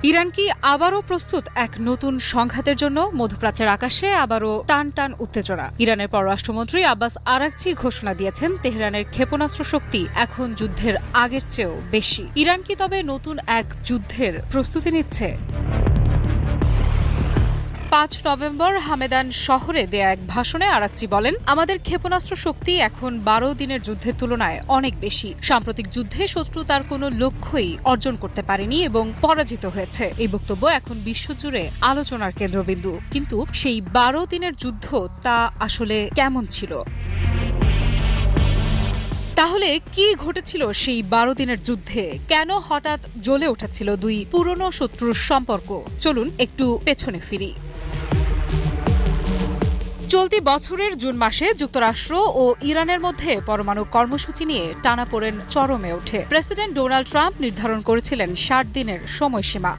Iran কি আবারও প্রস্তুত এক নতুন সংঘাতের জন্য? মধ্যপ্রাচ্যের আকাশে আবারও টান টান উত্তেজনা। ইরানের পররাষ্ট্রমন্ত্রী আব্বাস আরাগচি ঘোষণা দিয়েছেন, তেহরানের ক্ষেপণাস্ত্র শক্তি এখন যুদ্ধের আগের চেয়েও বেশি। ইরান কি তবে নতুন এক যুদ্ধের প্রস্তুতি নিচ্ছে? ৫ নভেম্বর হামেদান শহরে দেয়া এক ভাষণে আরাগচি বলেন, আমাদের ক্ষেপণাস্ত্র শক্তি এখন ১২ দিনের যুদ্ধের তুলনায় অনেক বেশি। সাম্প্রতিক যুদ্ধে শত্রু তার কোনো লক্ষ্যই অর্জন করতে পারেনি এবং পরাজিত হয়েছে। এই বক্তব্য এখন বিশ্বজুড়ে আলোচনার কেন্দ্রবিন্দু। কিন্তু সেই ১২ দিনের যুদ্ধ তা আসলে কেমন ছিল? তাহলে কি ঘটেছিল সেই ১২ দিনের যুদ্ধে? কেন হঠাৎ জ্বলে উঠেছিল দুই পুরনো শত্রুর সম্পর্ক? চলুন একটু পেছনে ফিরি। চলতি বছরের জুন মাসে যুক্তরাষ্ট্র ও ইরানের মধ্যে পরমাণু কর্মসূচি নিয়ে টানাপোড়েন চরমে ওঠে। প্রেসিডেন্ট ডোনাল্ড ট্রাম্প নির্ধারণ করেছিলেন ৬০ দিনের সময়সীমা।